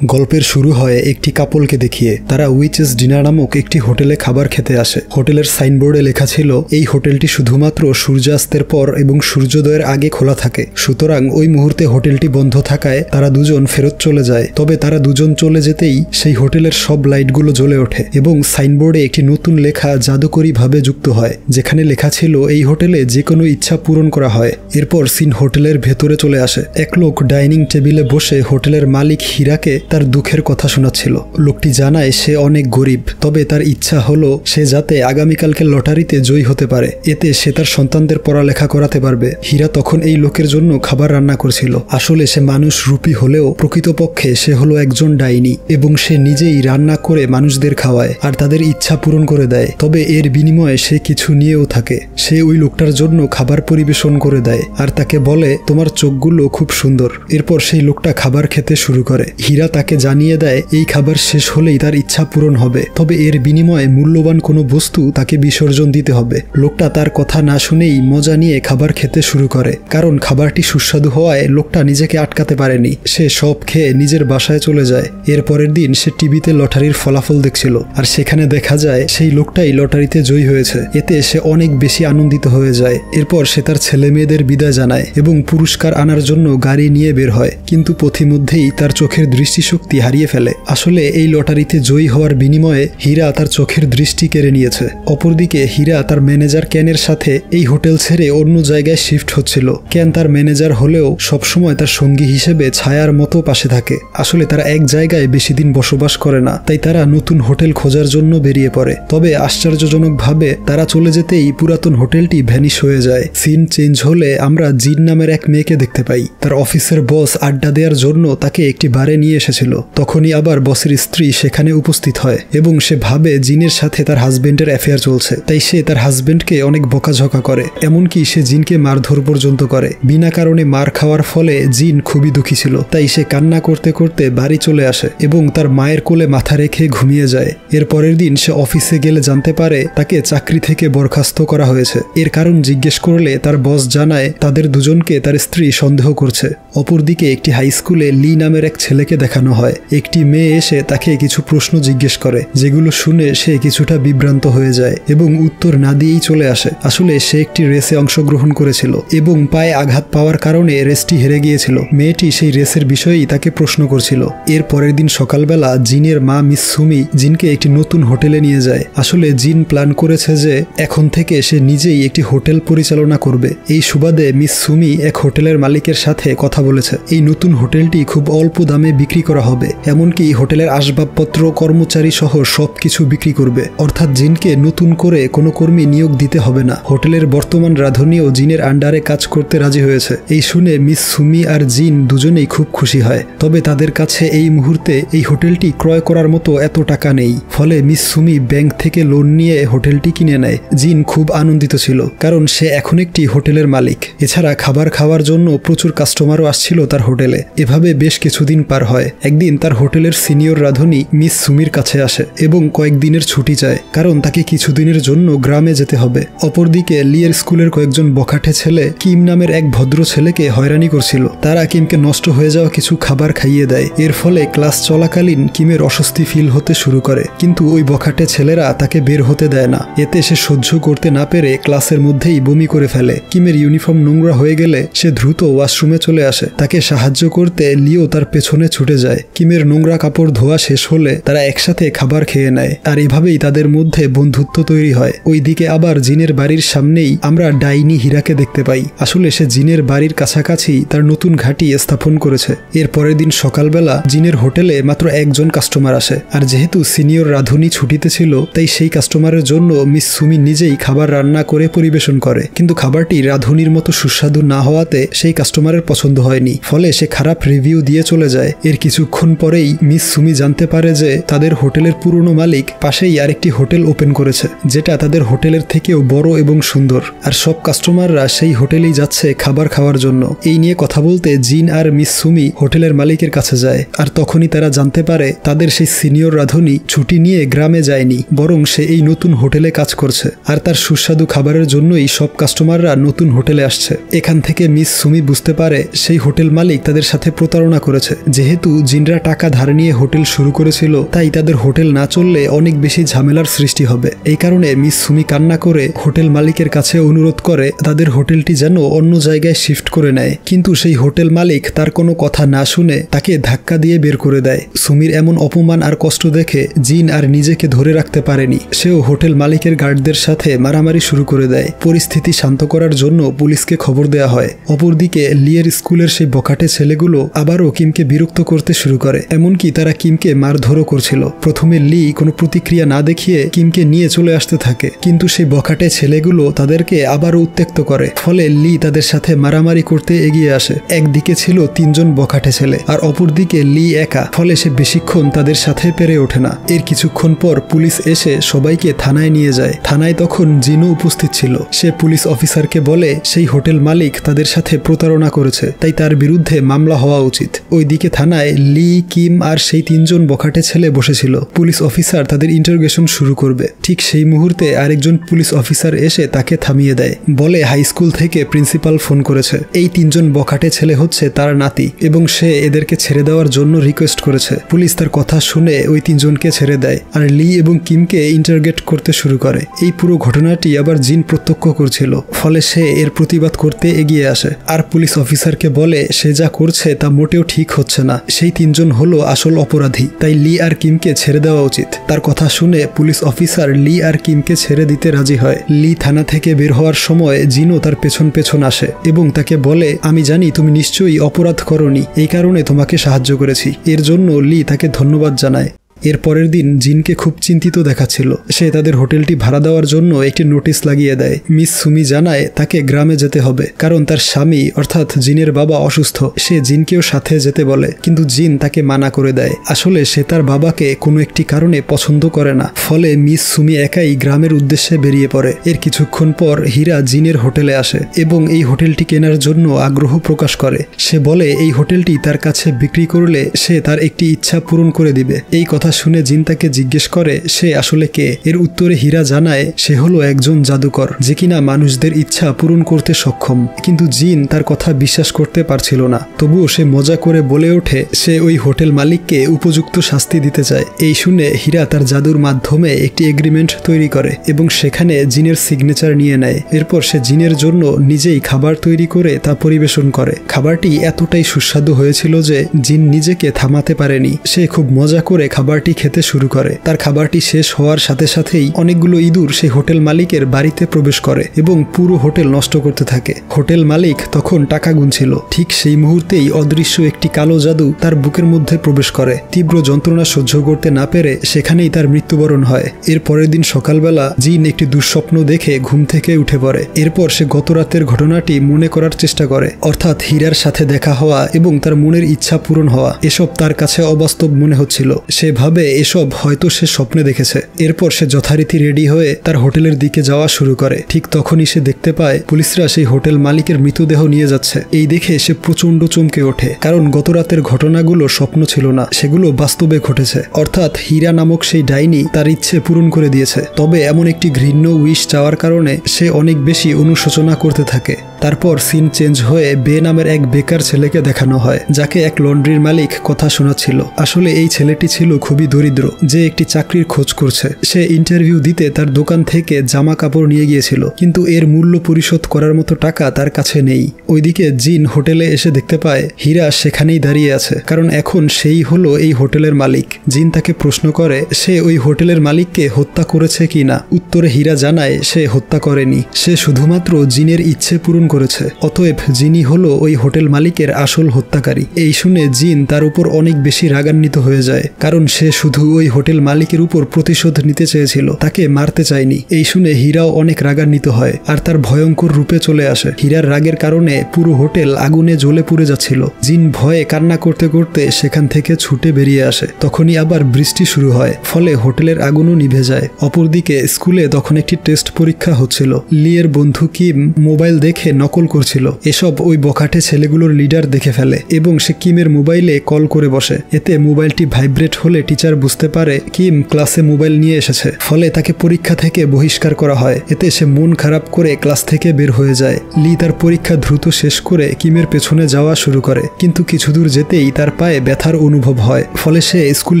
গল্পের শুরু হয় একটি কাপলকে দেখিয়ে। তারা উইচেস ডিনার নামক একটি হোটেলে খাবার খেতে আসে। হোটেলের সাইনবোর্ডে লেখা ছিল এই হোটেলটি শুধুমাত্র সূর্যাস্তের পর এবং সূর্যোদয়ের আগে খোলা থাকে, সুতরাং ওই মুহূর্তে হোটেলটি বন্ধ থাকায় তারা দুজন ফেরত চলে যায়। তবে তারা দুজন চলে যেতেই সেই হোটেলের সব লাইটগুলো জ্বলে ওঠে এবং সাইনবোর্ডে একটি নতুন লেখা জাদুকরীভাবে যুক্ত হয়, যেখানে লেখা ছিল এই হোটেলে যে কোনো ইচ্ছা পূরণ করা হয়। এরপর সিন হোটেলের ভেতরে চলে আসে। এক লোক ডাইনিং টেবিলে বসে হোটেলের মালিক হীরাকে তার দুঃখের কথা শোনাচ্ছিল। লোকটি জানায় সে অনেক গরিব, তবে তার ইচ্ছা হলো সে যাতে আগামীকালকে লটারিতে জয়ী হতে পারে, এতে সে তার সন্তানদের পড়ালেখা করাতে পারবে। হীরা তখন এই লোকের জন্য খাবার রান্না করছিল। আসলে সে মানুষ রূপী হলেও প্রকৃতপক্ষে সে হলো একজন ডাইনি এবং সে নিজেই রান্না করে মানুষদের খাওয়ায় আর তাদের ইচ্ছা পূরণ করে দেয়। তবে এর বিনিময়ে সে কিছু নিয়েও থাকে। সে ওই লোকটার জন্য খাবার পরিবেশন করে দেয় আর তাকে বলে তোমার চোখগুলো খুব সুন্দর। এরপর সেই লোকটা খাবার খেতে শুরু করে। হীরা তাকে জানিয়ে দেয় এই খাবার শেষ হলেই তার ইচ্ছা পূরণ হবে, তবে এর বিনিময়ে মূল্যবান কোনো বস্তু তাকে বিসর্জন দিতে হবে। লোকটা তার কথা না শুনেই মজা নিয়ে খাবার খেতে শুরু করে। কারণ খাবারটি সুস্বাদু হওয়ায় লোকটা নিজেকে আটকাতে পারেনি। সে সব খেয়ে নিজের বাসায় চলে যায়। এর পরের দিন সে টিভিতে লটারির ফলাফল দেখছিল আর সেখানে দেখা যায় সেই লোকটাই লটারিতে জয়ী হয়েছে। এতে সে অনেক বেশি আনন্দিত হয়ে যায়। এরপর সে তার ছেলে মেয়েদের বিদায় জানায় এবং পুরস্কার আনার জন্য গাড়ি নিয়ে বের হয়, কিন্তু পথিমধ্যেই তার চোখের দৃষ্টিশক্তি হারিয়ে ফেলে। আসলে এই লটারিতে জয়ী হওয়ার বিনিময়ে হীরা তার চোখের দৃষ্টি কেড়ে নিয়েছে। অপরদিকে হীরা তার ম্যানেজার ক্যানের সাথে এই হোটেল ছেড়ে অন্য জায়গায় শিফট হচ্ছিল। ক্যান তার ম্যানেজার হলেও সবসময় তার সঙ্গী হিসেবে ছায়ার মতো পাশে থাকে। আসলে তারা এক জায়গায় বেশি দিন বসবাস করে না, তাই তারা নতুন হোটেল খোঁজার জন্য বেরিয়ে পড়ে। তবে আশ্চর্যজনকভাবে তারা চলে যেতেই পুরাতন হোটেলটি ভ্যানিশ হয়ে যায়। সিন চেঞ্জ হলে আমরা জিন নামের এক মেয়েকে দেখতে পাই। তার অফিসের বস আড্ডা দেওয়ার জন্য তাকে একটি বারে নিয়ে এসেছিল। তখনই আবার বসের স্ত্রী সেখানে উপস্থিত হয় এবং সে ভাবে জিনের সাথে তার হাজবেন্ডের অ্যাফেয়ার চলছে, তাই সে তার হাজবেন্ডকে অনেক বকাঝকা করে। এমনকি সে জিনকে মারধর পর্যন্ত করে। বিনা কারণে মার খাওয়ার ফলে জিন খুবই দুঃখী ছিল, তাই সে কান্না করতে করতে বাড়ি চলে আসে এবং তার মায়ের কোলে মাথা রেখে ঘুমিয়ে যায়। এর পরের দিন সে অফিসে গেলে জানতে পারে তাকে চাকরি থেকে বরখাস্ত করা হয়েছে। এর কারণ জিজ্ঞেস করলে তার বস জানায় তাদের দুজনকে তার স্ত্রী সন্দেহ করছে। অপরদিকে একটি হাই স্কুলে লি নামের এক ছেলেকে দেখানো হয়। একটি মেয়ে এসে তাকে কিছু প্রশ্ন জিজ্ঞেস করে, যেগুলো শুনে সে কিছুটা বিভ্রান্ত হয়ে যায় এবং উত্তর না দিয়েই চলে আসে। আসলে সে একটি রেসে অংশগ্রহণ করেছিল এবং পায়ে আঘাত পাওয়ার কারণে রেসটি হেরে গিয়েছিল। মেয়েটি সেই রেসের বিষয়েই তাকে প্রশ্ন করছিল। এর পরের দিন সকালবেলা জিনের মা মিস সুমি জিনকে একটি নতুন হোটেলে নিয়ে যায়। আসলে জিন প্ল্যান করেছে যে এখন থেকে সে নিজেই একটি হোটেল পরিচালনা করবে। এই সুবাদে মিস সুমি এক হোটেলের মালিকের সাথে কথা বলেছে। এই নতুন হোটেলটি খুব অল্প দামে বিক্রি করা হবে, এমনকি হোটেলের আসবাবপত্র, কর্মচারী সহ সবকিছু বিক্রি করবে। অর্থাৎ জিনকে নতুন করে কোনো কর্মী নিয়োগ দিতে হবে না। হোটেলের বর্তমান রাঁধুনিও জিনের আন্ডারে কাজ করতে রাজি হয়েছে। এই শুনে মিস সুমি আর জিন দুজনেই খুব খুশি হয়। তবে তাদের কাছে এই মুহূর্তে এই হোটেলটি ক্রয় করার মতো এত টাকা নেই। ফলে মিস সুমি ব্যাংক থেকে লোন নিয়ে হোটেলটি কিনে নেয়। জিন খুব আনন্দিত ছিল, কারণ সে এখন একটি হোটেলের মালিক। এছাড়া খাবার খাওয়ার জন্য প্রচুর কাস্টমারও আসছিল তার হোটেলে। এভাবে বেশ কিছুদিন পার হয়। একদিন তার হোটেলের সিনিয়র রাঁধুনি মিস সুমির কাছে আসে এবং কয়েকদিনের ছুটি চায়, কারণ তাকে কিছুদিনের জন্য গ্রামে যেতে হবে। অপরদিকে লিয়ের স্কুলের কয়েকজন বখাটে ছেলে কিম নামের এক ভদ্র ছেলেকে হয়রানি করছিল। তারা কিমকে নষ্ট হয়ে যাওয়া কিছু খাবার খাইয়ে দেয়। এর ফলে ক্লাস চলাকালীন কিমের অস্বস্তি ফিল হতে শুরু করে, কিন্তু ওই বখাটে ছেলেরা তাকে বের হতে দেয় না। এতে সে সহ্য করতে না পেরে ক্লাসের মধ্যেই বমি করে ফেলে। কিমের ইউনিফর্ম নোংরা হয়ে গেলে সে দ্রুত ওয়াশরুমে চলে আসে। তাকে সাহায্য করতে লিও তার পেছনে ছুটে যায়। কিমের নোংরা কাপড় ধোয়া শেষ হলে তারা একসাথে খাবার খেয়ে নেয় আর এভাবেই তাদের মধ্যে বন্ধুত্ব তৈরি হয়। ওইদিকে আবার জিনের বাড়ির সামনেই আমরা ডাইনি হীরাকে দেখতে পাই। আসলে সে জিনের বাড়ির কাছাকাছি তার নতুন ঘাঁটি স্থাপন করেছে। এর পরের দিন সকালবেলা জিনের হোটেলে মাত্র একজন কাস্টমার আসে, আর যেহেতু সিনিয়র রাঁধুনি ছুটিতে ছিল তাই সেই কাস্টমারের জন্য মিস সুমি নিজেই খাবার রান্না করে পরিবেশন করে। কিন্তু খাবারটি রাঁধুনির মতো সুস্বাদু না হওয়াতে সেই কাস্টমারের পছন্দ হয়নি। ফলে সে খারাপ রিভিউ দিয়ে চলে যায়। এর কিছুক্ষণ পরেই মিস সুমি জানতে পারে যে তাদের হোটেলের পুরনো মালিক পাশেই আরেকটি হোটেল ওপেন করেছে, যেটা তাদের হোটেলের থেকেও বড় এবং সুন্দর। আর সব কাস্টমাররা সেই হোটেলেই যাচ্ছে খাবার খাওয়ার জন্য। এই নিয়ে কথা বলতে জিন আর মিস সুমি হোটেলের মালিকের কাছে যায়। আর তখনই তারা জানতে পারে তাদের সেই সিনিয়র রাঁধুনি ছুটি নিয়ে গ্রামে যায়নি, বরং সে এই নতুন হোটেলে কাজ করছে। আর তার সুস্বাদু খাবারের জন্যই সব কাস্টমাররা নতুন হোটেলে আসছে। এখান থেকে মিস সুমি বুঝতে পারে সেই সেই হোটেল মালিক তাদের সাথে প্রতারণা করেছে। যেহেতু জিনরা টাকা ধার নিয়ে হোটেল শুরু করেছিল, তাই তাদের হোটেল না চললে অনেক বেশি ঝামেলার সৃষ্টি হবে। এই কারণে মিস সুমি কান্না করে হোটেল মালিকের কাছে অনুরোধ করে তাদের হোটেলটি যেন অন্য জায়গায় শিফট করে নেয়, কিন্তু সেই হোটেল মালিক তার কোনো কথা না শুনে তাকে ধাক্কা দিয়ে বের করে দেয়। সুমির এমন অপমান আর কষ্ট দেখে জিন আর নিজেকে ধরে রাখতে পারেনি। সেও হোটেল মালিকের গার্ডদের সাথে মারামারি শুরু করে দেয়। পরিস্থিতি শান্ত করার জন্য পুলিশকে খবর দেওয়া হয়। অপরদিকে লিয়ের স্কুলের সেই বখাটে ছেলেগুলো আবারও কিমকে বিরক্ত করতে শুরু করে, এমনকি তারা কিমকে মারধরও করছিল। প্রথমে লি কোনো প্রতিক্রিয়া না দেখিয়ে কিমকে নিয়ে চলে আসতে থাকে, কিন্তু সেই বখাটে ছেলেগুলো তাদেরকে আবারও উত্ত্যক্ত করে। ফলে লি তাদের সাথে মারামারি করতে এগিয়ে আসে। একদিকে ছিল 3 জন বখাটে ছেলে আর অপরদিকে লি একা, ফলে সে বেশিক্ষণ তাদের সাথে পেরে ওঠে না। এর কিছুক্ষণ পর পুলিশ এসে সবাইকে থানায় নিয়ে যায়। থানায় তখন জিনও উপস্থিত ছিল। সে পুলিশ অফিসারকে বলে সেই হোটেল মালিক তাদের সাথে প্রতারণা করেছে, তাই তার বিরুদ্ধে মামলা হওয়া উচিত। ওইদিকে থানায় লি, কিম আর সেই 3 জন বখাটে ছেলে বসেছিল। পুলিশ অফিসার তাদের ইন্টারোগেশন শুরু করবে। ঠিক সেই মুহূর্তে আরেকজন পুলিশ অফিসার এসে তাকে থামিয়ে দেয়, বলে হাই স্কুল থেকে প্রিন্সিপাল ফোন করেছে। এই 3 জন বখাটে ছেলে হচ্ছে তার নাতি এবং সে এদেরকে ছেড়ে দেওয়ার জন্য রিকোয়েস্ট করেছে। পুলিশ তার কথা শুনে ওই 3 জনকে ছেড়ে দেয় আর লি এবং কিমকে ইন্টারোগেট করতে শুরু করে। এই পুরো ঘটনাটি আবার জিন প্রত্যক্ষ করছিল, ফলে সে এর প্রতিবাদ করতে এগিয়ে আসে আর পুলিশ অফিসারকে বলে সে যা করছে তা মোটেও ঠিক হচ্ছে না। সেই 3 জন হলো আসল অপরাধী, তাই লি আর কিমকে ছেড়ে দেওয়া উচিত। তার কথা শুনে পুলিশ অফিসার লি আর কিমকে ছেড়ে দিতে রাজি হয়। লি থানা থেকে বের হওয়ার সময় জিনও তার পেছন পেছন আসে এবং তাকে বলে, আমি জানি তুমি নিশ্চয়ই অপরাধ করনি, এই কারণে তোমাকে সাহায্য করেছি। এর জন্য লি তাকে ধন্যবাদ জানায়। এর পরের দিন জিনকে খুব চিন্তিত দেখাচ্ছিল। সে তাদের হোটেলটি ভাড়া দেওয়ার জন্য একটি নোটিশ লাগিয়ে দেয়। মিস সুমি জানায় তাকে গ্রামে যেতে হবে, কারণ তার স্বামী অর্থাৎ জিনের বাবা অসুস্থ। সে জিনকেও সাথে যেতে বলে, কিন্তু জিন তাকে মানা করে দেয়। আসলে সে তার বাবাকে কোনো একটি কারণে পছন্দ করে না। ফলে মিস সুমি একাই গ্রামের উদ্দেশ্যে বেরিয়ে পড়ে। এর কিছুক্ষণ পর হীরা জিনের হোটেলে আসে এবং এই হোটেলটি কেনার জন্য আগ্রহ প্রকাশ করে। সে বলে এই হোটেলটি তার কাছে বিক্রি করলে সে তার একটি ইচ্ছা পূরণ করে দিবে। এই কথা শুনে জিন তাকে জিজ্ঞেস করে সে আসলে কে। এর উত্তরে হীরা জানায় সে হলো একজন জাদুকর, যে কিনা মানুষদের ইচ্ছা পূরণ করতে সক্ষম। কিন্তু জিন তার কথা বিশ্বাস করতে পারছিল না। তবুও সে মজা করে বলে ওঠে সে ওই হোটেল মালিককে উপযুক্ত শাস্তি দিতে চায়। এই শুনে হীরা তার জাদুর মাধ্যমে একটি এগ্রিমেন্ট তৈরি করে এবং সেখানে জিনের সিগনেচার নিয়ে নেয়। এরপর সে জিনের জন্য নিজেই খাবার তৈরি করে তা পরিবেশন করে। খাবারটি এতটাই সুস্বাদু হয়েছিল যে জিন নিজেকে থামাতে পারেনি। সে খুব মজা করে খাবারটি খেতে শুরু করে। তার খাবারটি শেষ হওয়ার সাথে সাথেই অনেকগুলো ইঁদুর সেই হোটেল মালিকের বাড়িতে প্রবেশ করে এবং পুরো হোটেল নষ্ট করতে থাকে। হোটেল মালিক তখন টাকা গুনছিল। ঠিক সেই মুহূর্তেই অদৃশ্য একটি কালো জাদু তার বুকের মধ্যে প্রবেশ করে। তীব্র যন্ত্রণা সহ্য করতে না পেরে সেখানেই তার মৃত্যুবরণ হয়। এর পরের দিন সকালবেলা জিন একটি দুঃস্বপ্ন দেখে ঘুম থেকে উঠে পড়ে। এরপর সে গত রাতের ঘটনাটি মনে করার চেষ্টা করে, অর্থাৎ হীরার সাথে দেখা হওয়া এবং তার মনের ইচ্ছা পূরণ হওয়া। এসব তার কাছে অবাস্তব মনে হচ্ছিল। সে ভাবে এসব হয়তো সে স্বপ্নে দেখেছে। এরপর সে যথারীতি রেডি হয়ে তার হোটেলের দিকে যাওয়া শুরু করে। ঠিক তখনই সে দেখতে পায় পুলিশরা সেই হোটেল মালিকের মৃতদেহ নিয়ে যাচ্ছে। এই দেখে সে প্রচন্ড চমকে ওঠে, কারণ গত রাতের ঘটনাগুলো স্বপ্ন ছিল না, সেগুলো বাস্তবে ঘটেছে। অর্থাৎ হীরা নামক সেই ডাইনি তার ইচ্ছে পূরণ করে দিয়েছে। তবে এমন একটি ঘৃণ্য উইশ চাওয়ার কারণে সে অনেক বেশি অনুশোচনা করতে থাকে। তারপর সিন চেঞ্জ হয়ে বে নামের এক বেকার ছেলেকে দেখানো হয়, যাকে এক লন্ড্রির মালিক কথা শোনাচ্ছিল। আসলে এই ছেলেটি ছিল খুবই দরিদ্র, যে একটি চাকরির খোঁজ করছে। সে ইন্টারভিউ দিতে তার দোকান থেকে জামা কাপড় নিয়ে গিয়েছিল, কিন্তু এর মূল্য পরিশোধ করার মতো টাকা তার কাছে নেই। ওইদিকে জিন হোটেলে এসে দেখতে পায় হীরা সেখানেই দাঁড়িয়ে আছে, কারণ এখন সেই হলো এই হোটেলের মালিক। জিন তাকে প্রশ্ন করে সে ওই হোটেলের মালিককে হত্যা করেছে কি না। উত্তরে হীরা জানায় সে হত্যা করেনি, সে শুধুমাত্র জিনের ইচ্ছে পূরণ করেছে। অতএব জিনই হলো ওই হোটেল মালিকের আসল হত্যাকারী। এই শুনে জিন তার উপর অনেক বেশি রাগান্বিত হয়ে যায়, কারণ সে শুধু ওই হোটেল মালিকের উপর প্রতিশোধ নিতে চেয়েছিল, তাকে মারতে চায়নি। এই শুনে হীরাও অনেক রাগান্বিত হয় আর তার ভয়ঙ্কর রূপে চলে আসে। হীরার রাগের কারণে পুরো হোটেল আগুনে জ্বলে পুড়ে যাচ্ছিল। জিন ভয়ে কান্না করতে করতে সেখান থেকে ছুটে বেরিয়ে আসে। তখনই আবার বৃষ্টি শুরু হয়, ফলে হোটেলের আগুনও নিভে যায়। অপরদিকে স্কুলে তখন একটি টেস্ট পরীক্ষা হচ্ছিল। লিয়ের বন্ধু কিম মোবাইল দেখে নকল করছিল। এসব ওই বখাটে ছেলেগুলোর লিডার দেখে ফেলে এবং সে কিমের মোবাইলে কল করে বসে। এতে মোবাইলটি ভাইব্রেট হলে টিচার বুঝতে পারে কিম ক্লাসে মোবাইল নিয়ে এসেছে, ফলে তাকে পরীক্ষা থেকে বহিষ্কার করা হয়। এতে সে মন খারাপ করে ক্লাস থেকে বের হয়ে যায়। লি তার পরীক্ষা দ্রুত শেষ করে কিমের পেছনে যাওয়া শুরু করে, কিন্তু কিছু দূর যেতেই তার পায়ে ব্যথার অনুভব হয়। ফলে সে স্কুল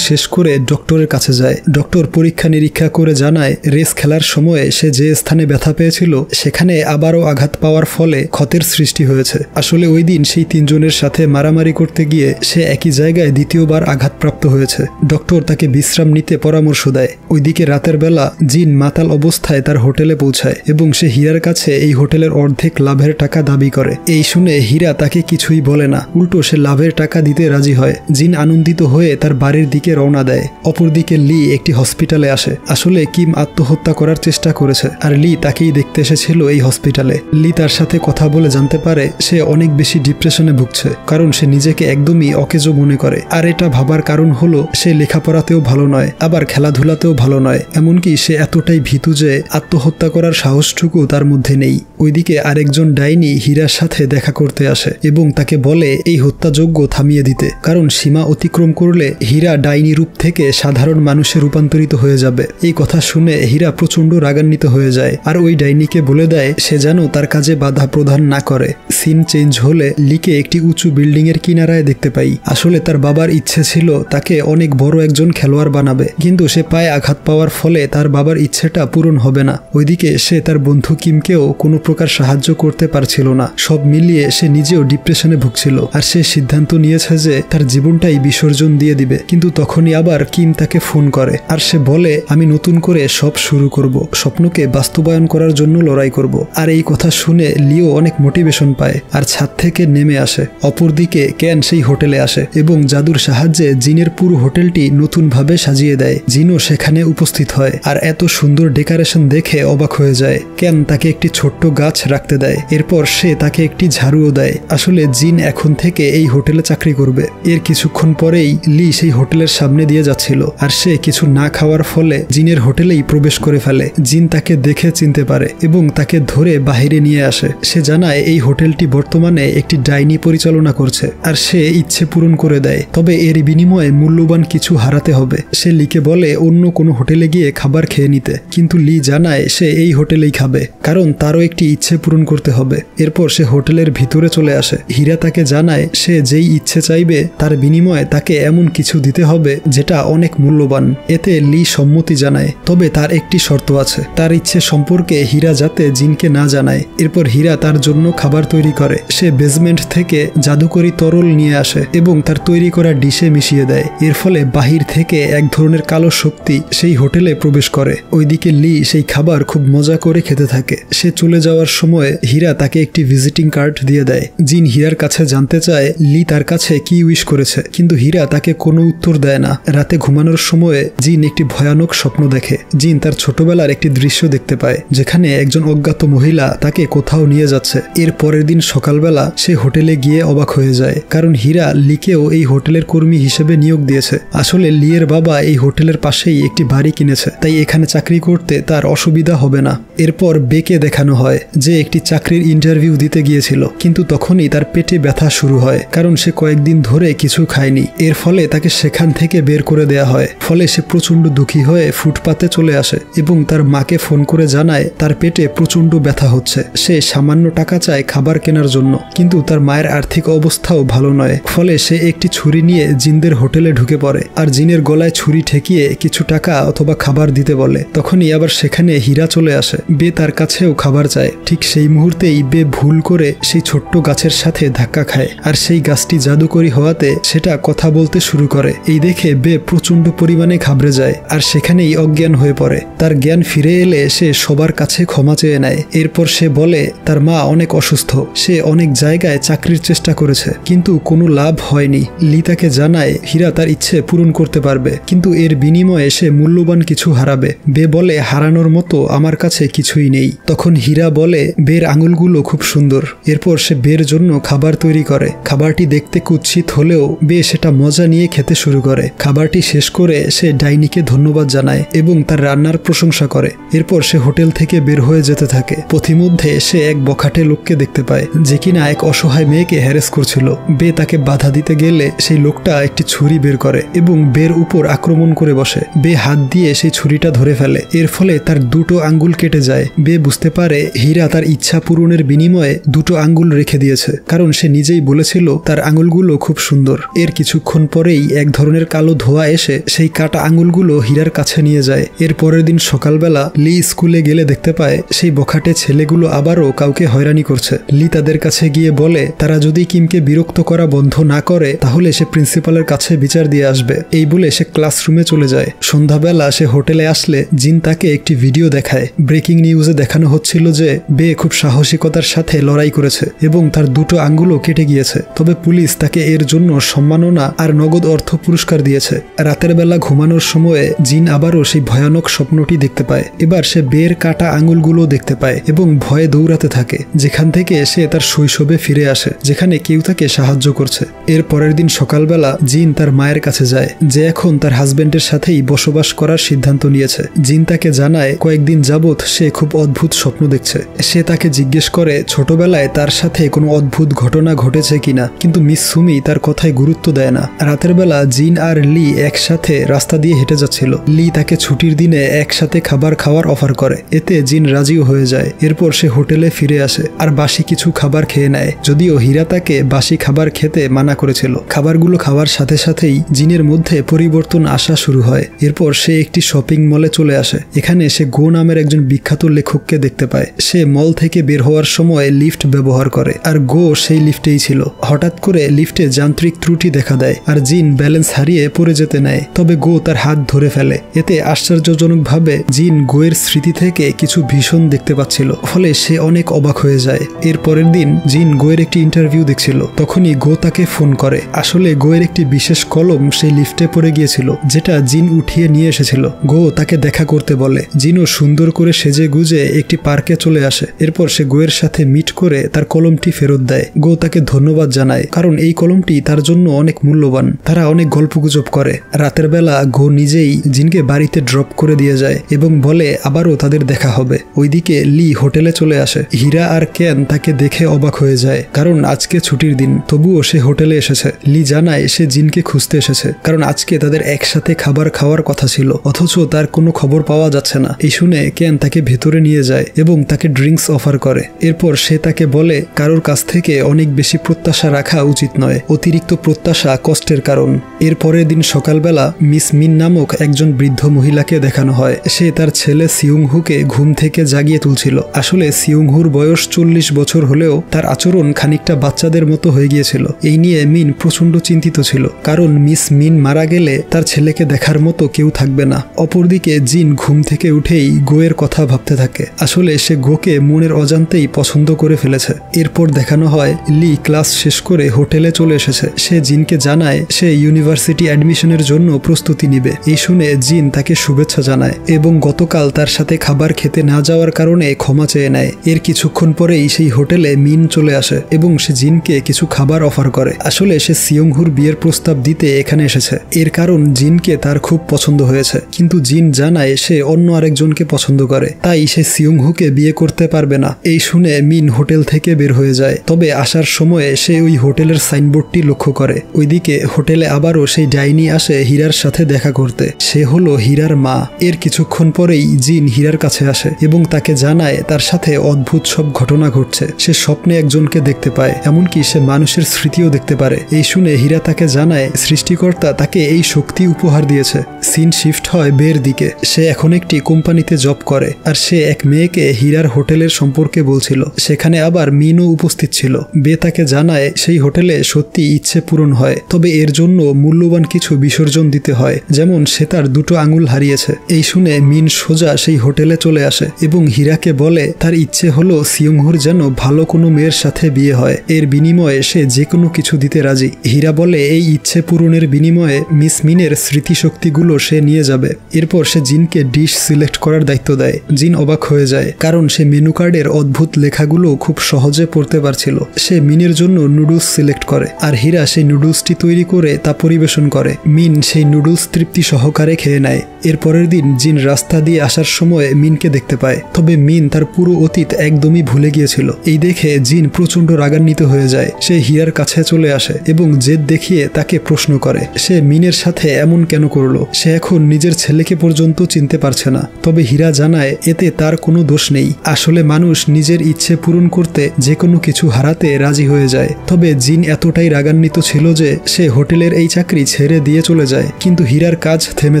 শেষ করে ডক্টরের কাছে যায়। ডক্টর পরীক্ষা নিরীক্ষা করে জানায় রেস খেলার সময়ে সে যে স্থানে ব্যথা পেয়েছিল সেখানে আবারও আঘাত পাওয়ার ফলে ক্ষতের সৃষ্টি হয়েছে। আসলে ওই দিন সেই তিনজনের সাথে মারামারি করতে গিয়ে সে একই জায়গায় দ্বিতীয়বার আঘাতপ্রাপ্ত হয়েছে। ডক্টর তাকে বিশ্রাম নিতে পরামর্শ দেয়। ওইদিকে রাতের বেলা জিন মাতাল অবস্থায় তার হোটেলে পৌঁছায় এবং সে হীরার কাছে এই হোটেলের অর্ধেক লাভের টাকা দাবি করে। এই শুনে হীরা তাকে কিছুই বলে না, উল্টো সে লাভের টাকা দিতে রাজি হয়। জিন আনন্দিত হয়ে তার বাড়ির দিকে রওনা দেয়। অপরদিকে লি একটি হসপিটালে আসে। আসলে কিম আত্মহত্যা করার চেষ্টা করেছে আর লি তাকেই দেখতে এসেছিল এই হসপিটালে। লি তার সাথে কথা বলে জানতে পারে সে অনেক বেশি ডিপ্রেশনে ভুগছে, কারণ সে নিজেকে একদমই অকেজো মনে করে। আর এটা ভাবার কারণ হলো সে লেখাপড়াতেও ভালো নয়, আবার খেলাধুলাতেও ভালো নয়, এমনকি সে এতটাই ভীতু যে আত্মহত্যা করার সাহসটুকু তার মধ্যে নেই। ওইদিকে আরেকজন ডাইনি হীরার সাথে দেখা করতে আসে এবং তাকে বলে এই হত্যাযজ্ঞ থামিয়ে দিতে, কারণ সীমা অতিক্রম করলে হীরা ডাইনি রূপ থেকে সাধারণ মানুষে রূপান্তরিত হয়ে যাবে। এই কথা শুনে হীরা প্রচন্ড রাগান্বিত হয়ে যায় আর ওই ডাইনিকে বলে দেয় সে যেন তার কাজে বাধা প্রদান না করে। সিন চেঞ্জ হলে লিকে একটি উঁচু বিল্ডিং এর কিনারায় দেখতে পাই। আসলে তার বাবার ইচ্ছে ছিল তাকে অনেক বড় একজন খেলোয়াড় বানাবে, কিন্তু সে পায়ে আঘাত পাওয়ার ফলে তার বাবার ইচ্ছেটা পূরণ হবে না। ওইদিকে সে তার বন্ধু কিমকেও কোনো প্রকার সাহায্য করতে পারছিল না। সব মিলিয়ে সে নিজেও ডিপ্রেশনে ভুগছিল আর সে সিদ্ধান্ত নিয়েছে যে তার জীবনটাই বিসর্জন দিয়ে দিবে। কিন্তু তখনই আবার কিম তাকে ফোন করে আর সে বলে আমি নতুন করে সব শুরু করব, স্বপ্নকে বাস্তবায়ন করার জন্য লড়াই করব। আর এই কথা শুনে লিও অনেক মোটিভেশন পায় আর ছাদ থেকে নেমে আসে। অপরদিকে ক্যান সেই হোটেলে আসে এবং জাদুর সাহায্যে জিনের পুরো হোটেলটি নতুনভাবে সাজিয়ে দেয়। জিনও সেখানে উপস্থিত হয় আর এত সুন্দর ডেকোরেশন দেখে অবাক হয়ে যায়। ক্যান তাকে একটি ছোট্ট গাছ রাখতে দেয়, এরপর সে তাকে একটি ঝাড়ুও দেয়। আসলে জিন এখন থেকে এই হোটেলে চাকরি করবে। এর কিছুক্ষণ পরেই লি সেই হোটেলের সামনে দিয়ে যাচ্ছিল আর সে কিছু না খাওয়ার ফলে জিনের হোটেলেই প্রবেশ করে ফেলে। জিন তাকে দেখে চিনতে পারে এবং তাকে ধরে বাহিরে নিয়ে আসে। সে জানায় এই হোটেলটি বর্তমানে একটি ডাইনি পরিচালনা করছে আর সে ইচ্ছে পূরণ করে দেয়, তবে এর বিনিময়ে মূল্যবান কিছু হারাতে হবে। সে লিকে বলে অন্য কোনো হোটেলে গিয়ে খাবার খেয়ে নিতে, কিন্তু লি জানায় সে এই হোটেলেই খাবে, কারণ তারও একটি ইচ্ছে পূরণ করতে হবে। এরপর সে হোটেলের ভিতরে চলে আসে। হীরা তাকে জানায় সে যেই ইচ্ছে চাইবে তার বিনিময়ে তাকে এমন কিছু দিতে হবে যেটা অনেক মূল্যবান। এতে লি সম্মতি জানায়, তবে তার একটি শর্ত আছে, তার ইচ্ছে সম্পর্কে হীরা যাতে জিনকে না জানায়। এরপর হীরা তার জন্য খাবার তৈরি করে। সে বেসমেন্ট থেকে জাদুকরি তরল নিয়ে আসে এবং তার তৈরি করা ডিশে মিশিয়ে দেয়। এর ফলে বাহির থেকে এক ধরনের কালো শক্তি সেই হোটেলে প্রবেশ করে। ওইদিকে লি সেই খাবার খুব মজা করে খেতে থাকে। সে চলে যাওয়ার সময় হীরা তাকে একটি ভিজিটিং কার্ড দিয়ে দেয়। জিন হীরার কাছে জানতে চায় লি তার কাছে কি উইশ করেছে, কিন্তু হীরা তাকে কোনো উত্তর দেয় না। রাতে ঘুমানোর সময় জিন একটি ভয়ানক স্বপ্ন দেখে। জিন তার ছোটবেলার একটি দৃশ্য দেখতে পায় যেখানে একজন অজ্ঞাত মহিলা তাকে কোথাও নিয়ে যাচ্ছে। এর পরের দিন সকালবেলা সে হোটেলে গিয়ে অবাক হয়ে যায়, কারণ হীরা লিকেও এই হোটেলের কর্মী হিসেবে নিয়োগ দিয়েছে। আসলে লিয়ের বাবা এই হোটেলের পাশেই একটি বাড়ি কিনেছে, তাই এখানে চাকরি করতে তার অসুবিধা হবে না। এরপর বেকে দেখানো হয় যে একটি চাকরির ইন্টারভিউ দিতে গিয়েছিল, কিন্তু তখনই তার পেটে ব্যথা শুরু হয়, কারণ সে কয়েকদিন ধরে কিছু খায়নি। এর ফলে তাকে সেখান থেকে বের করে দেয়া হয়। ফলে সে প্রচন্ড দুঃখী হয়ে ফুটপাতে চলে আসে এবং তার মাকে ফোন করে জানায় তার পেটে প্রচন্ড ব্যথা হচ্ছে। সে সামান্য টাকা চায় খাবার কেনার জন্য, কিন্তু তার মায়ের আর্থিক অবস্থাও ভালো নয়। ফলে সে একটি ছুরি নিয়ে জিনদের হোটেলে ঢুকে পড়ে আর জিনের গলায় ছুরি ঠেকিয়ে কিছু টাকা অথবা খাবার দিতে বলে। তখনই আবার সেখানে হীরা চলে আসে। বে তার কাছেও খাবার চায়। ঠিক সেই মুহূর্তেই বে ভুল করে সেই ছোট্ট গাছের সাথে ধাক্কা খায় আর সেই গাছটি জাদুকরি হওয়াতে সেটা কথা বলতে শুরু করে। এই দেখে বে প্রচন্ড পরিমাণে ঘাবড়ে যায় আর সেখানেই অজ্ঞান হয়ে পড়ে। তার জ্ঞান ফিরে এলে সে সবার কাছে ক্ষমা চেয়ে নেয়। এরপর সে বলে তার মা অনেক অসুস্থ, সে অনেক জায়গায় চাকরির চেষ্টা করেছে কিন্তু কোনো লাভ হয়নি। লি তাকে জানায় হীরা তার ইচ্ছে পূরণ করতে পারবে, কিন্তু এর বিনিময়ে সে মূল্যবান কিছু হারাবে। বে বলে হারানোর মতো আমার কাছে কিছুই নেই। তখন হীরা বলে বের আঙুলগুলো খুব সুন্দর। এরপর সে বের জন্য খাবার তৈরি করে। খাবারটি দেখতে কুৎসিত হলেও বে সেটা মজা নিয়ে খেতে শুরু করে। খাবারটি শেষ করে সে ডাইনিকে ধন্যবাদ জানায় এবং তার রান্নার প্রশংসা করে। এরপর সে হোটেল থেকে বের হয়ে যেতে থাকে। পথিমধ্যে সে এক বখাটে লোককে দেখতে পায় যে কিনা এক অসহায় মেয়েকে হ্যারেস করছিল। বে তাকে বাধা দিতে গেলে সেই লোকটা একটি ছুরি বের করে এবং বের উপর আক্রমণ করে বসে। বে হাত দিয়ে সেই ছুরিটা ধরে ফেলে, এর ফলে তার দুটো আঙ্গুল কেটে যায়। বে বুঝতে পারে হীরা তার ইচ্ছা পূরণের বিনিময়ে দুটো আঙ্গুল রেখে দিয়েছে, কারণ সে নিজেই বলেছিল তার আঙ্গুলগুলো খুব সুন্দর। এর কিছুক্ষণ পরেই এক ধরনের কালো ধোঁয়া এসে সেই কাটা আঙ্গুলগুলো হীরার কাছে নিয়ে যায়। এর পরের দিন সকালবেলা লি স্কুলে গেলে দেখতে পায় সেই বখাটে ছেলেগুলো আবারও কাউকে হয়রানি করছে। লি তাদের কাছে গিয়ে বলে তারা যদি কিমকে বিরক্ত করা বন্ধ না করে তাহলে সে প্রিন্সিপালের কাছে বিচার দিয়ে আসবে। এই বলে সে ক্লাসরুমে চলে যায়। সন্ধ্যাবেলা সে হোটেলে আসলে জিন তাকে একটি ভিডিও দেখায়। ব্রেকিং নিউজে দেখানো হচ্ছিল যে বে খুব সাহসিকতার সাথে লড়াই করেছে এবং তার দুটো আঙ্গুলও কেটে গিয়েছে। তবে পুলিশ তাকে এর জন্য সম্মাননা আর নগদ অর্থ পুরস্কার দিয়েছে। রাতের বেলা ঘুমানোর সময়ে জিন আবারও সেই ভয়ানক স্বপ্নটি দেখতে পায়। এবার সে বের কাটা আঙ্গুলগুলো দেখতে পায় এবং ভয়ে দৌড়াতে থাকে, যেখান থেকে সে তার শৈশবে ফিরে আসে, যেখানে কেউ তাকে সাহায্য করছে। এর পরের দিন সকালবেলা জিন তার মায়ের কাছে যায়, যে এখন তার হাজবেন্ডের সাথেই বসবাস করার সিদ্ধান্ত নিয়েছে। জিন তাকে জানায় কয়েকদিন যাবৎ সে খুব অদ্ভুত স্বপ্ন দেখছে। সে তাকে জিজ্ঞেস করে ছোটবেলায় তার সাথে কোনো অদ্ভুত ঘটনা ঘটেছে কিনা, কিন্তু মিস সুমি তার কথায় গুরুত্ব দেয় না। রাতের বেলা জিন আর লি একসাথে রাস্তা দিয়ে হেঁটে যাচ্ছিল। লি তাকে ছুটির দিনে একসাথে খাবার খাওয়ার অফার করে, এতে জিন রাজিও হয়ে যায়। এরপর সে হোটেলে ফিরে আসে আর বাসি কিছু খাবার খেয়ে নেয়, যদিও হীরা তাকে বাসি খাবার খেতে মানা করেছিল। খাবারগুলো খাওয়ার সাথে সাথেই জিনের মধ্যে পরিবর্তন আসা শুরু হয়। এরপর সে একটি শপিং মলে চলে আসে। এখানে সে গো নামের একজন বিখ্যাত লেখককে দেখতে পায়। সে মল থেকে বের হওয়ার সময় লিফট ব্যবহার করে আর গো সেই লিফটেই ছিল। হঠাৎ করে লিফটে যান্ত্রিক ত্রুটি দেখা দেয় আর জিন ব্যালেন্স হারিয়ে পড়ে যেতে নেয়, তবে গো তার হাত ধরে ফেলে। এতে আশ্চর্যজনকভাবে জিন গোয়ের স্মৃতি থেকে কিছু ভীষণ দেখতে পাচ্ছিল, ফলে সে অনেক অবাক হয়ে যায়। এর পরের দিন জিন গোয়ের একটি ইন্টারভিউ দেখছিল, তখনই গো তাকে ফোন করে। আসলে গোয়ের একটি বিশেষ কলম সেই লিফটে পড়ে গিয়েছিল, যেটা জিন উঠিয়ে নিয়ে এসেছিল। গো তাকে দেখা করতে বলে। জিনও সুন্দর করে সেজে গুজে একটি পার্কে চলে আসে। এরপর সে গোয়ের সাথে মিট করে তার কলমটি ফেরত দেয়। গো তাকে ধন্যবাদ জানায়, কারণ এই কলমটি তার জন্য অনেক মূল্যবান। তারা অনেক গল্পগুজব করে। রাতের বেলা গো নিজেই জিনকে বাড়িতে ড্রপ করে দিয়ে যায় এবং বলে আবারও তাদের দেখা হবে। ওইদিকে লি হোটেলে চলে আসে। হীরা আর কেন তাকে দেখে অবাক হয়ে যায়, কারণ আজকে ছুটির দিন, তবুও সে হোটেলে এসেছে। লি জানায় সে জিনকে খুঁজতে এসেছে, কারণ আজকে তাদের একসাথে খাবার খাওয়ার কথা ছিল, অথচ তার কোনো খবর পাওয়া যাচ্ছে না। এই শুনে কেন তাকে ভেতরে নিয়ে যায় এবং তাকে ড্রিঙ্কস অফার করে। এরপর সে তাকে বলে কারোর কাছ থেকে অনেক বেশি প্রত্যাশা রাখা উচিত নয়, অতিরিক্ত প্রত্যাশা কষ্টের কারণ। এর পরের দিন সকালবেলা মিস মিন নামক একজন বৃদ্ধ মহিলাকে দেখানো হয়। সে তার ছেলে সিউংহুকে ঘুম থেকে জাগিয়ে তুলছিল। আসলে সিউংহুর বয়স 40 বছর হলেও তার আচরণ খানিকটা বাচ্চাদের মতো হয়ে গিয়েছিল। এই নিয়ে মিন প্রচন্ড চিন্তিত ছিল, কারণ মিস মিন মারা গেলে তার ছেলেকে দেখার মতো কেউ থাকবে না। অপরদিকে জিন ঘুম থেকে উঠেই গোয়ের কথা ভাবতে থাকে। আসলে সে গোকে মনের অজান্তেই পছন্দ করে ফেলেছে। এরপর দেখানো হয় লি ক্লাস শেষ করে হোটেলে চলে এসেছে। সে জিনকে জানায় সে ইউনিভার্সিটি অ্যাডমিশনের জন্য প্রস্তুতি নিবে। এই শুনে জিন তাকে শুভেচ্ছা জানায় এবং গতকাল তার সাথে খাবার খেতে না যাওয়ার কারণে ক্ষমা চেয়ে নেয়। এর কিছুক্ষণ পরেই সেই হোটেলে মিন চলে আসে এবং সে জিনকে কিছু খাবার অফার করে। আসলে সে সিয়ংহুর বিয়ের প্রস্তাব দিতে এখানে এসেছে। এর কারণ জিনকে তার খুব পছন্দ হয়েছে, কিন্তু জিন জানায় সে অন্য আরেকজনকে পছন্দ করে, তাই সে সিয়ংহুকে বিয়ে করতে পারবে না। এই শুনে মিন হোটেল থেকে বের হয়ে যায়। তবে আসার সময়ে সে ওই হোটেলের সাইনবোর্ডটি লক্ষ্য করে। ওইদিকে হোটেলে আবারও সেই ডাইনি আসে হীরার সাথে দেখা করতে। সে হলো হীরার মা। এর কিছুক্ষণ পরেই জিন হীরার কাছে আসে এবং তাকে জানায় তার সাথে অদ্ভুত সব ঘটনা ঘটছে। সে স্বপ্নে একজনকে দেখতে পায়, এমনকি সে মানুষের স্মৃতিও দেখতে পারে। এই শুনে হীরা তাকে জানায় সৃষ্টিকর্তা তাকে এই শক্তি উপহার দিয়েছে। সিন শিফট হয় বের দিকে। সে এখন একটি কোম্পানিতে জব করে আর সে এক মেয়েকে হীরার হোটেলের সম্পর্কে বলছিল। সেখানে আবার মিনও উপস্থিত ছিল। বে তাকে জানায় সেই হোটেলে সত্যি ইচ্ছে পূরণ হয়, তবে এর জন্য মূল্যবান কিছু বিসর্জন দিতে হয়, যেমন সে তার দুটো আঙুল হারিয়েছে। এই শুনে মিন সোজা সেই হোটেলে চলে আসে এবং হীরাকে বলে তার ইচ্ছে হলো সিয়ংহুর যেন ভালো কোনো মেয়ের সাথে বিয়ে হয়, এর বিনিময়ে সে যে কোনো কিছু দিতে রাজি। হীরা বলে এই ইচ্ছে পূরণের বিনিময়ে মিস মিনের স্মৃতিশক্তিগুলো সে নিয়ে যাবে। এরপর সে জিনকে ডিশ সিলেক্ট করার দায়িত্ব দেয়। জিন অবাক হয়ে যায়, কারণ সে মেনু কার্ডের অদ্ভুত লেখাগুলো খুব সহজে পড়তে পারছিল। সে মিনের জন্য নুডলস সিলেক্ট করে আর হীরা সেই নুডলসটি তৈরি করে তা পরিবেশন করে। মিন সেই নুডলস তৃপ্তি সহকারে খেয়ে নেয়। এর পরের দিন জিন রাস্তা দিয়ে আসার সময় মিনকে দেখতে পায়, তবে মিন তার পুরো অতীত একদমই ভুলে গিয়েছিল। এই দেখে জিন প্রচন্ড রাগান্বিত হয়ে যায়। সে হীরার কাছে চলে আসে এবং জেদ দেখিয়ে তাকে প্রশ্ন করে। সে মিনের সাথে এমন কেন করলো। সে এখন নিজের ছেলেকে পর্যন্ত চিনতে পারছে না। তবে হীরা জানায় এতে তার কোনো দোষ নেই। আসলে মানুষ নিজের ইচ্ছে পূরণ করতে যে কোনো কিছু হারাতে রাজি হয়ে যায়। তবে জিন এতটাই রাগান্বিত ছিল যে সে হোটেলের এই চাকরি ছেড়ে দিয়ে চলে যায়। কিন্তু হীরার কাজ থেমে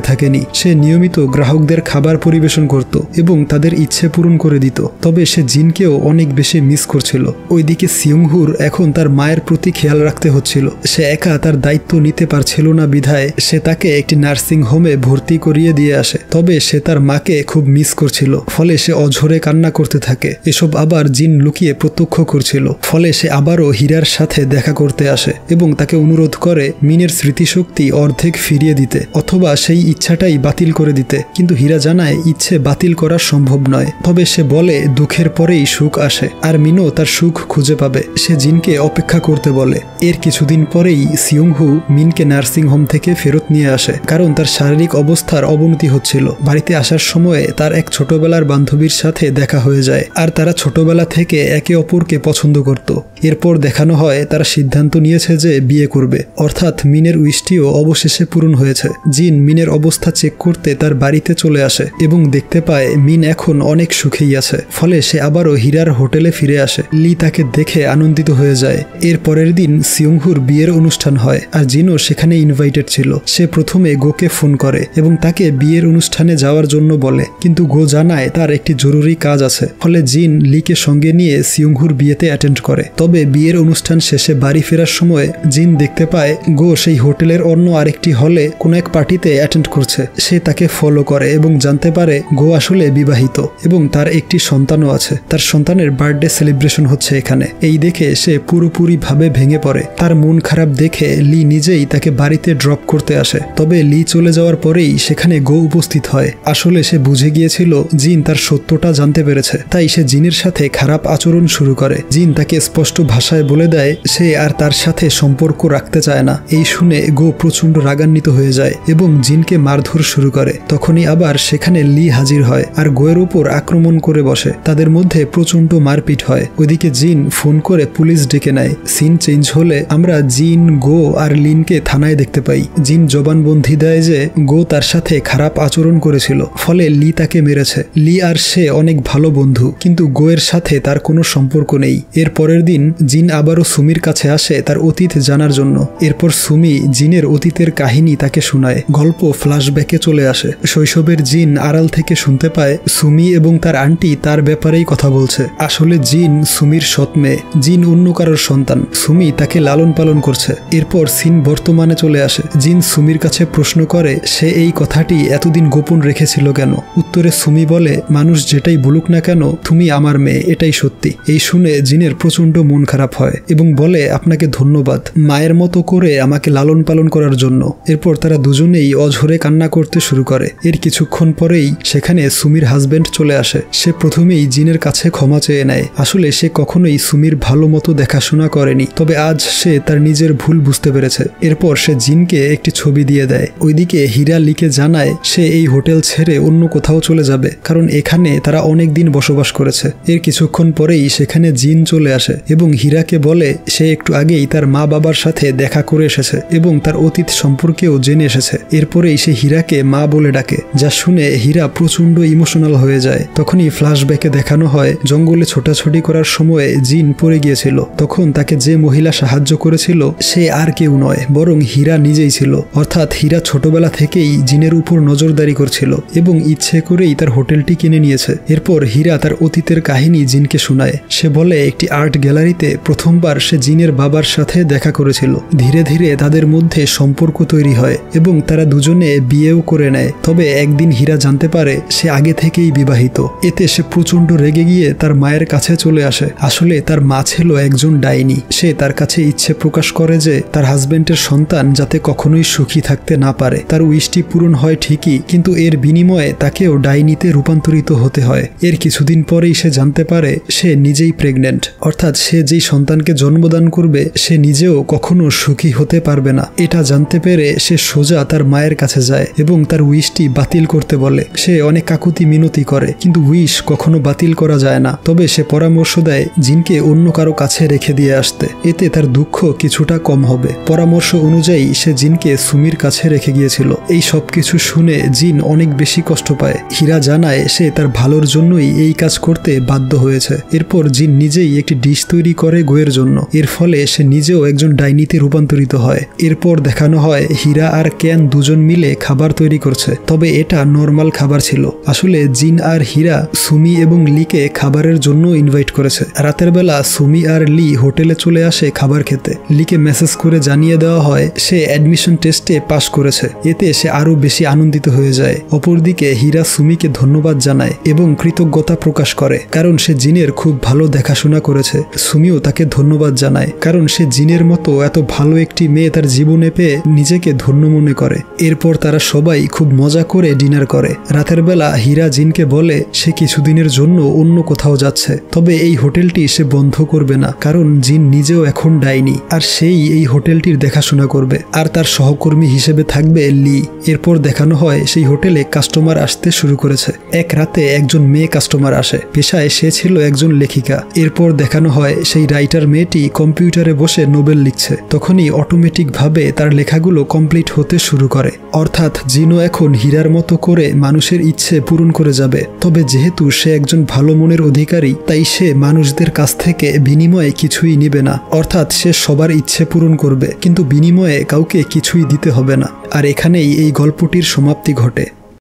থাকেনি। সে নিয়মিত গ্রাহকদের খাবার পরিবেশন করত এবং তাদের ইচ্ছে পূরণ করে দিত। তবে সে জিনকেও অনেক বেশি মিস করছিল। ওইদিকে সিয়ংহুর এখন তার মায়ের প্রতি খেয়াল রাখতে হচ্ছিল। সে একা তার দায়িত্ব নিতে পারছিল না বিধায় সে তাকে একটি নার্সিং হোমে ভর্তি করিয়ে দিয়ে আসে। তবে সে তার মাকে খুব মিস করছিল। ফলে সে অঝরে কান্না করতে থাকে। এসব আবার জিন লুকিয়ে প্রত্যক্ষ করছিল। ফলে সে আবারও হীরার সাথে দেখা করতে আসে এবং তাকে অনুরোধ করে মিনের স্মৃতিশক্তি অর্ধেক ফিরিয়ে দিতে অথবা সেই ইচ্ছাটাই বাতিল করে দিতে। কিন্তু হীরা জানায় ইচ্ছে বাতিল করা সম্ভব নয়। তবে সে বলে দুঃখের পরেই সুখ আসে আর মিনও তার সুখ খুঁজে পাবে। সে জিনকে অপেক্ষা করতে বলে। এর কিছুদিন পরেই সিয়ংহু মিনকে নার্সিং হোম থেকে ফেরত নিয়ে আসে, কারণ তার শারীরিক অবস্থার অবনতি হচ্ছিল। বাড়িতে আসার সময়ে তার এক ছোটবেলার বান্ধবীর সাথে দেখা হয়ে যায় আর তারা ছোটবেলা থেকে একে অপরকে পছন্দ করত। এরপর দেখানো হয় তারা সিদ্ধান্ত নিয়েছে যে বিয়ে করবে, অর্থাৎ মিনের উইশটিও অবশেষে পূরণ হয়েছে। জিন মিনের অবস্থা চেক করতে তার বাড়িতে চলে আসে এবং দেখতে পায় মিন এখন অনেক সুখেই আছে। ফলে সে আবারও হীরার হোটেলে ফিরে আসে। লি তাকে দেখে আনন্দিত হয়ে যায়। এর পরের দিন সিয়ংহুর বিয়ের অনুষ্ঠান হয় আর জিনও সেখানে ইনভাইটেড ছিল। সে প্রথমে গোকে ফোন করে এবং তাকে বিয়ের অনুষ্ঠানে যাওয়ার জন্য বলে, কিন্তু গো জানায় তার একটি জরুরি কাজ আছে। ফলে জিন লিকে সঙ্গে নিয়ে সিয়ংহুর বিয়েতে অ্যাটেন্ড করে। তবে বিয়ের অনুষ্ঠান শেষে বাড়ি ফেরার সময় জিন দেখতে পায় গো সেই হোটেলের অন্য আরেকটি হলে কোনো এক পার্টিতে অ্যাটেন্ড করছে। সে তাকে ফলো করে এবং জানতে পারে গো আসলে বিবাহিত এবং তার একটি সন্তানও আছে। তার সন্তানের বার্থডে সেলিব্রেশন হচ্ছে এখানে। এই দেখে সে পুরোপুরিভাবে ভেঙে পড়ে। তার মন খারাপ দেখে লি নিজেই তাকে বাড়িতে ড্রপ করতে আসে। তবে লি চলে যাওয়ার পরেই সেখানে গো উপস্থিত হয়। আসলে সে বুঝে গিয়েছিল জিন তার সত্যটা জানতে পেরেছে, তাই সে জিনের সাথে খারাপ আচরণ শুরু করে। জিন তাকে স্পষ্ট ভাষায় বলে দেয় সে আর তার সাথে সম্পর্ক রাখতে চায় না। এই শুনে গো প্রচন্ড রাগান্বিত হয়ে যায় এবং জিনকে মারধর শুরু করে। তখনই আবার সেখানে লি হাজির হয় আর গোয়ের উপর আক্রমণ করে বসে। তাদের মধ্যে প্রচন্ড মারপিট হয়। ওইদিকে জিন ফোন করে পুলিশ ডেকে নেয়। সিন চেঞ্জ হলে আমরা জিন, গো আর লিনকে থানায় দেখতে পাই। জিন জবানবন্দি দেয় যে গো তার সাথে খারাপ আচরণ করেছিল, ফলে লি তাকে মেরেছে। লি আর সে অনেক ভালো বন্ধু, কিন্তু গোয়ের সাথে তার কোনো সম্পর্ক নেই। এর পরের দিন জিন আবারও সুমির কাছে আসে তার অতীত জানার জন্য। এরপর সুমি জিনের অতীতের কাহিনী তাকে শোনায়। গল্প ফ্ল্যাশব্যাকে চলে আসে। শৈশবের জিন আড়াল থেকে শুনতে পায় সুমি এবং তার আন্টি তার ব্যাপারেই কথা বলছে। আসলে জিন সুমির সৎ মেয়ে। জিন অন্য কারোর সন্তান। সুমি তাকে লালন পালন করছে। এরপর সিন বর্তমানে চলে আসে। জিন সুমির কাছে প্রশ্ন করে সে এই কথাটি এতদিন গোপন রেখেছিল কেন। উত্তরে সুমি বলে মানুষ যেটাই বলুক না কেন তুমি আমার মেয়ে, এটাই সত্যি। এই শুনে জিনের প্রচন্ড মন খারাপ হয় এবং বলে আপনাকে ধন্যবাদ মায়ের মতো করে আমাকে লালন পালন করার জন্য। এরপর তারা দুজনেই অঝরে কান্না করতে শুরু করে। এর কিছুক্ষণ পরেই সেখানে সুমির হাজবেন্ড চলে আসে। সে প্রথমেই জিনের কাছে ক্ষমা চেয়ে নেয়। আসলে সে কখনোই সুমির ভালো মতো দেখাশোনা করেনি, তবে আজ সে তার নিজের ভুল বুঝতে পেরেছে। এরপর সে জিনকে একটি ছবি দিয়ে দেয়। ওইদিকে হীরা লিকে জানায় সে এই হোটেল ছেড়ে অন্য কোথাও চলে যাবে, কারণ এখানে তারা অনেক দিন বসবাস করেছে। এর কিছুক্ষণ পরেই সেখানে জিন চলে আসে এবং হীরাকে বলে সে একটু আগেই তার মা বাবার সাথে দেখা করে এসেছে এবং তার অতীত সম্পর্কেও জেনে এসেছে। এরপরেই সে হীরাকে মা বলে ডাকে, যা শুনে হীরা প্রচন্ড ইমোশনাল হয়ে যায়। তখনই ফ্ল্যাশব্যাকে দেখানো হয় জঙ্গলে ছোটাছুটি করার সময় জিন পড়ে গিয়েছিল। তখন তাকে যে মহিলা সাহায্য করেছিল সে আর কেউ নয়, বরং হীরা নিজেই ছিল। অর্থাৎ হীরা ছোটবেলা থেকেই জিনের উপর নজরদারি করছিল এবং ইচ্ছে করেই তার হোটেলটি কিনে নিয়েছে। এরপর হীরা তার অতীতের কাহিনী জিনকে শোনায়। সে বলে একটি আর্ট গ্যালারিতে প্রথমবার সে জিনের বাবার সাথে দেখা করেছিল। ধীরে ধীরে তাদের মধ্যে সম্পর্ক তৈরি হয় এবং তারা দুজনে বিয়েও করে নেয়। তবে একদিন হীরা জানতে পারে সে আগে থেকেই বিবাহিত। এতে সে প্রচন্ড রেগে গিয়ে তার মায়ের কাছে চলে আসে। আসলে তার মা ছিল একজন ডাইনি। সে তার কাছে ইচ্ছে প্রকাশ করে যে তার হাজবেন্ডের সন্তান যাতে কখনোই সুখী থাকতে না পারে। তার উইশটি পূরণ হয় ঠিকই, কিন্তু এর বিনিময়ে তাকেও ডাইনিতে রূপান্তরিত হতে হয়। এর কিছুদিন পরেই সে জানতে পারে সে নিজেই প্রেগনেন্ট, অর্থাৎ সে যেই সন্তানকে জন্মদান করবে সে নিজেও কখনো সুখী হতে পারবে না। এটা জানতে পেরে সে সোজা তার মায়ের কাছে যায় এবং তার উইশটি বাতিল করতে বলে। সে অনেক কাকুতি মিনতি করে, কিন্তু উইশ কখনো বাতিল করা যায় না। তবে সে পরামর্শ দেয় জিনকে অন্য কারো কাছে রেখে দিয়ে আসতে, এতে তার দুঃখ কিছুটা কম হবে। পরামর্শ অনুযায়ী সে জিনকে সুমির কাছে রেখে গিয়েছিল। এই সব কিছু শুনে জিন অনেক বেশি কষ্ট পায়। হীরা জানায় সে তার ভালোর জন্যই এই কাজ করতে বাধ্য হয়েছে। এরপর জিন নিজেই একটি ডিশ তৈরি করে গোয়ের জন্য। এর ফলে সে নিজেও একজন ডাইনিতে রূপান্তরিত হয়। এরপর দেখানো হয় হীরা আর ক্যান দুজন মিলে খাবার তৈরি করছে, তবে এটা নর্মাল খাবার ছিল। আসলে জিন আর হীরা সুমি এবং লিকে খাবারের জন্য ইনভাইট করেছে। রাতের বেলা সুমি আর লি হোটেলে চলে আসে খাবার খেতে। লিকে মেসেজ করে জানিয়ে দেওয়া হয় সে অ্যাডমিশন টেস্টে পাশ করেছে। এতে সে আরো বেশি আনন্দিত হয়ে যায়। অপরদিকে হীরা সুমিকে ধন্যবাদ জানায় এবং কৃতজ্ঞতা প্রকাশ করে, কারণ সে জিনের খুব ভালো দেখাশোনা করেছে। সুমিও তাকে ধন্যবাদ জানায়, কারণ সে জিনের মতো এত ভালো একটি মেয়ে তার জীবনে পেয়ে নিজেকে ধন্য মনে করে। এরপর তারা সবাই খুব মজা করে ডিনার করে। রাতের বেলা হীরা জিনকে বলে সে কিছুদিনের জন্য অন্য কোথাও যাচ্ছে, তবে এই হোটেলটি সে বন্ধ করবে না, কারণ জিন নিজেও এখন ডাইনি আর সেই এই হোটেলটির দেখাশোনা করবে, আর তার সহকর্মী হিসেবে থাকবে লি। এরপর দেখানো হয় সেই হোটেলে কাস্টমার আসতে শুরু করেছে। এক রাতে একজন মেয়ে কাস্টমার আসে। পেশায় সে ছিল একজন লেখিকা। এরপর দেখানো হয় সেই রাইটার মেয়েটি কম্পিউটারে বসে নোবেল লিখছে। তখনই অটোমেটিক ভাবে তার লেখাগুলো কমপ্লিট হতে শুরু করে। অর্থাৎ জিনও এখন হীরার মতো করে মানুষের ইচ্ছে পূরণ করে যাবে। তবে যেহেতু সে একজন ভালো মনের অধিকারী, তাই সে মানুষদের কাছ থেকে বিনিময়ে কিছুই নিবে না। অর্থাৎ সে সবার ইচ্ছে পূরণ করবে, কিন্তু বিনিময়ে কাউকে কিছুই দিতে হবে না। আর এখানেই এই গল্পটির সমাপ্তি ঘটে।